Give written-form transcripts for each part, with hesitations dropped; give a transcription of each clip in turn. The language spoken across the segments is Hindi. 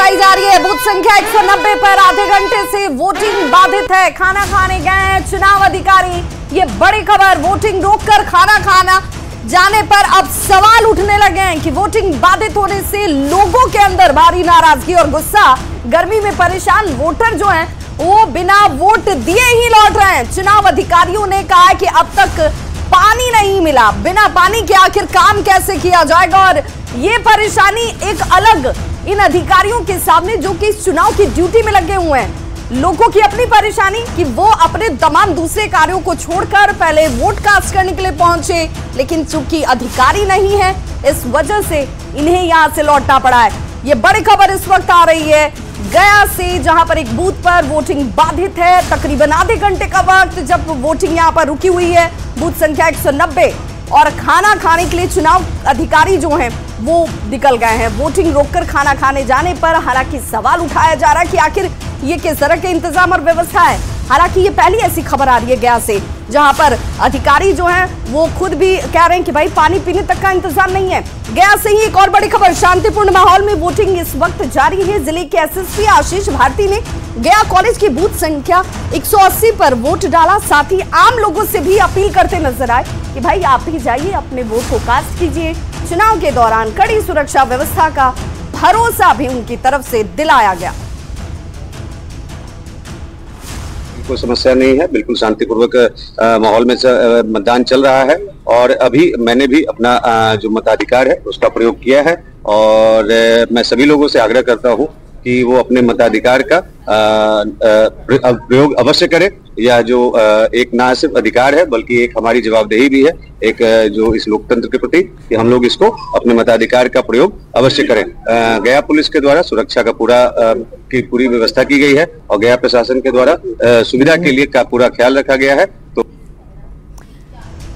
बताई जा रही है। बूथ संख्या 190 पर आधे घंटे से वोटिंग बाधित है। खाना खाने गए हैं चुनाव अधिकारी। ये बड़ी खबर। वोटिंग रोककर खाना खाना जाने पर अब सवाल उठने लगे हैं कि वोटिंग बाधित होने से लोगों के अंदर भारी नाराजगी और गुस्सा। गर्मी में परेशान वोटर जो हैं वो बिना वोट दिए ही लौट रहे हैं। चुनाव अधिकारियों ने कहा है कि अब तक पानी नहीं मिला। बिना पानी के आखिर काम कैसे किया जाएगा। और ये परेशानी एक अलग इन अधिकारियों के सामने जो कि इस चुनाव की ड्यूटी में लगे हुए हैं। लोगों की अपनी परेशानी कि वो अपने तमाम दूसरे कार्यों को छोड़कर पहले वोट कास्ट करने के लिए पहुंचे, लेकिन चूंकि अधिकारी नहीं है इस वजह से इन्हें यहां से लौटना पड़ा है। ये बड़ी खबर इस वक्त आ रही है गया से, जहां पर एक बूथ पर वोटिंग बाधित है। तकरीबन आधे घंटे का वक्त जब वोटिंग यहां पर रुकी हुई है। बूथ संख्या 190 और खाना खाने के लिए चुनाव अधिकारी जो हैं वो निकल गए हैं। वोटिंग रोककर खाना खाने जाने पर हालांकि सवाल उठाया जा रहा है कि आखिर ये किस तरह के इंतजाम और व्यवस्था है। हालांकि ये पहली ऐसी खबर आ रही है गया से जहां पर अधिकारी जो हैं वो खुद भी कह रहे हैं कि भाई पानी पीने तक का इंतजाम नहीं है। गया से ही एक और बड़ी खबर। शांतिपूर्ण माहौल में वोटिंग इस वक्त जारी है। जिले के एसएसपी आशीष भारती ने गया कॉलेज की बूथ संख्या 180 पर वोट डाला। साथ ही आम लोगों से भी अपील करते नजर आए कि भाई आप भी जाइए, अपने वोट को कास्ट कीजिए। चुनाव के दौरान कड़ी सुरक्षा व्यवस्था का भरोसा भी उनकी तरफ से दिलाया गया। कोई समस्या नहीं है, बिल्कुल शांतिपूर्वक माहौल में मतदान चल रहा है। और अभी मैंने भी अपना जो मताधिकार है उसका प्रयोग किया है। और मैं सभी लोगों से आग्रह करता हूं कि वो अपने मताधिकार का प्रयोग अवश्य करें। यह जो एक ना सिर्फ अधिकार है बल्कि एक हमारी जवाबदेही भी है, एक जो इस लोकतंत्र के प्रति कि हम लोग इसको अपने मताधिकार का प्रयोग अवश्य करें। गया पुलिस के द्वारा सुरक्षा का पूरी व्यवस्था की गई है और गया प्रशासन के द्वारा सुविधा के लिए का पूरा ख्याल रखा गया है।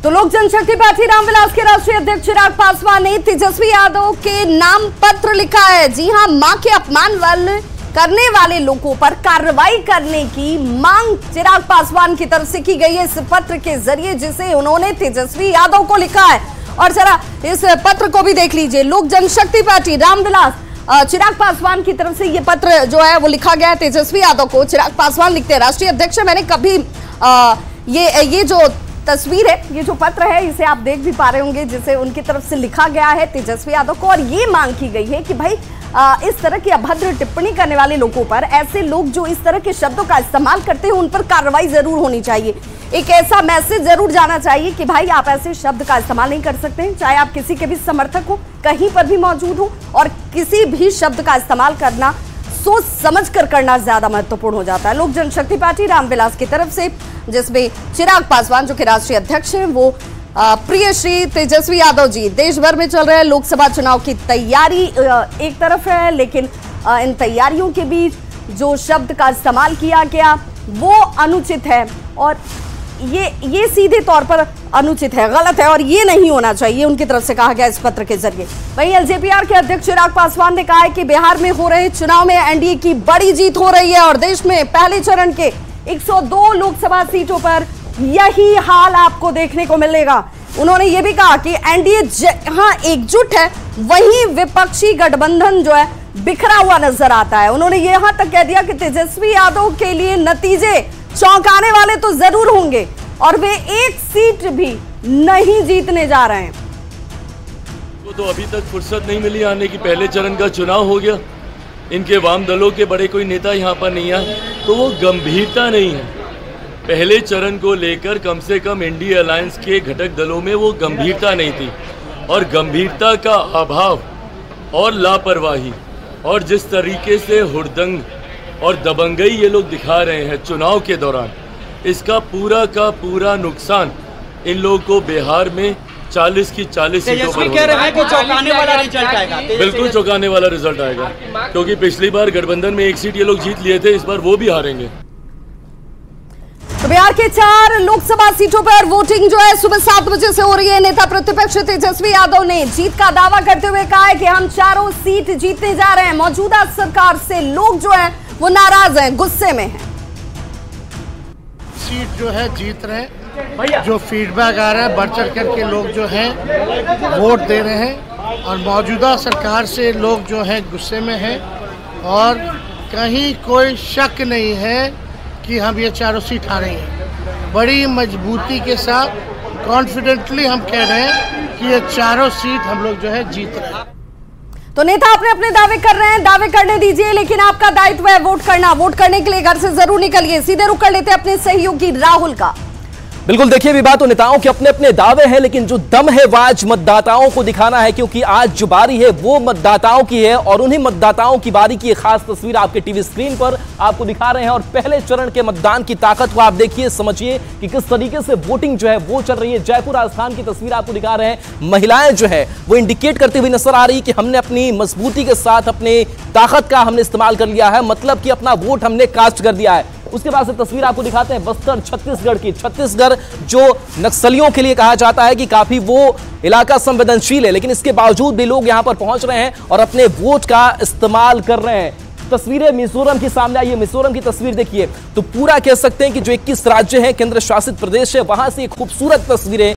तो लोक जनशक्ति पार्टी रामविलास के राष्ट्रीय अध्यक्ष चिराग पासवान ने तेजस्वी यादव के नाम पत्र लिखा है। जी हां, मां के अपमान करने वाले लोगों पर कार्रवाई करने की मांग चिराग पासवान की तरफ से की गई है इस पत्र के जरिए, जिसे उन्होंने तेजस्वी यादव को लिखा है। और जरा इस पत्र को भी देख लीजिए। लोक जनशक्ति पार्टी रामविलास चिराग पासवान की तरफ से ये पत्र जो है वो लिखा गया है तेजस्वी यादव को। चिराग पासवान लिखते हैं, राष्ट्रीय अध्यक्ष मैंने कभी ये जो तस्वीर है, ये जो पत्र है, इसे आप देख भी पा रहे होंगे, जिसे उनकी तरफ से लिखा गया है तेजस्वी यादव को। और ये मांग की गई है कि भाई इस तरह की अभद्र टिप्पणी करने वाले लोगों पर, ऐसे लोग जो इस तरह के शब्दों का इस्तेमाल करते हैं, उन पर कार्रवाई जरूर होनी चाहिए। एक ऐसा मैसेज जरूर जाना चाहिए कि भाई आप ऐसे शब्द का इस्तेमाल नहीं कर सकते हैं, चाहे आप किसी के भी समर्थक हो, कहीं पर भी मौजूद हो। और किसी भी शब्द का इस्तेमाल करना सोच समझ कर करना ज्यादा महत्वपूर्ण हो जाता है। लोक जनशक्ति पार्टी रामविलास की तरफ से, जिसमें चिराग पासवान जो कि राष्ट्रीय अध्यक्ष हैं, वो प्रिय श्री तेजस्वी यादव जी, देश भर में चल रहे लोकसभा चुनाव की तैयारी एक तरफ है, लेकिन इन तैयारियों के बीच जो शब्द का इस्तेमाल किया गया वो अनुचित है। और ये सीधे तौर पर अनुचित है, गलत है और ये नहीं होना चाहिए, उनकी तरफ से कहा गया इस पत्र के जरिए। वहीं एलजेपीआर के अध्यक्ष चिराग पासवान ने कहा है कि बिहार में हो रहे चुनाव में एनडीए की बड़ी जीत हो रही है और देश में पहले चरण के 102 लोकसभा सीटों पर यही हाल आपको देखने को मिलेगा। उन्होंने ये भी कहा कि एनडीए जहां एकजुट है वहीं विपक्षी गठबंधन जो है बिखरा हुआ नजर आता है। उन्होंने यहां तक कह दिया कि तेजस्वी यादव के लिए नतीजे चौंकाने वाले तो जरूर होंगे और वे एक सीट भी नहीं जीतने जा रहे हैं। तो अभी तक फुर्सत नहीं मिली आने की, पहले चरण का चुनाव हो गया, इनके वाम दलों के बड़े कोई नेता यहाँ पर नहीं आए, तो वो गंभीरता नहीं है। पहले चरण को लेकर कम से कम इंडिया अलायंस के घटक दलों में वो गंभीरता नहीं थी। और गंभीरता का अभाव और लापरवाही और जिस तरीके से हुड़दंग और दबंगई ये लोग दिखा रहे हैं चुनाव के दौरान, इसका पूरा का पूरा नुकसान इन लोगों को बिहार में 40 की 40 सीटों पर चौंकाने वाला रिजल्ट आएगा। बिल्कुल चौंकाने वाला रिजल्ट आएगा, क्योंकि पिछली बार गठबंधन में एक सीट ये लोग जीत लिए थे, इस बार वो भी हारेंगे। तो बिहार के 4 लोकसभा सीटों पर वोटिंग जो है सुबह 7 बजे से हो रही है। नेता प्रतिपक्ष तेजस्वी यादव ने जीत का दावा करते हुए कहा है कि हम चारों सीट जीतने जा रहे हैं। मौजूदा सरकार से लोग जो है वो नाराज हैं, गुस्से में हैं। सीट जो है जीत रहे हैं, जो फीडबैक आ रहा है बढ़ चढ़ करके लोग जो हैं वोट दे रहे हैं और मौजूदा सरकार से लोग जो हैं गुस्से में हैं और कहीं कोई शक नहीं है कि हम ये चारों सीट हारेंगे। बड़ी मजबूती के साथ कॉन्फिडेंटली हम कह रहे हैं कि ये चारों सीट हम लोग जो है जीत रहे हैं। तो नेता अपने अपने दावे कर रहे हैं, दावे करने दीजिए, लेकिन आपका दायित्व है वोट करना। वोट करने के लिए घर से जरूर निकलिए। सीधे रुक कर लेते हैं अपने सहयोगी राहुल का। बिल्कुल, देखिए विवाद तो नेताओं के अपने अपने दावे हैं, लेकिन जो दम है वो आज मतदाताओं को दिखाना है, क्योंकि आज जो बारी है वो मतदाताओं की है और उन्हीं मतदाताओं की बारी की एक खास तस्वीर आपके टीवी स्क्रीन पर आपको दिखा रहे हैं। और पहले चरण के मतदान की ताकत को आप देखिए, समझिए कि किस तरीके से वोटिंग जो है वो चल रही है। जयपुर राजस्थान की तस्वीर आपको दिखा रहे हैं। महिलाएं जो है वो इंडिकेट करती हुई नजर आ रही कि हमने अपनी मजबूती के साथ अपने ताकत का हमने इस्तेमाल कर लिया है, मतलब कि अपना वोट हमने कास्ट कर दिया है। उसके बाद से तस्वीर आपको दिखाते हैं बस्तर छत्तीसगढ़ की। छत्तीसगढ़ जो नक्सलियों के लिए कहा जाता है कि काफी वो इलाका संवेदनशील है, लेकिन इसके बावजूद भी लोग यहां पर पहुंच रहे हैं और अपने वोट का इस्तेमाल कर रहे हैं। तस्वीरें मिजोरम की सामने आई है। मिजोरम की तस्वीर देखिए तो पूरा कह सकते हैं कि जो 21 राज्य हैं, केंद्र शासित प्रदेश है, वहां से खूबसूरत तस्वीरें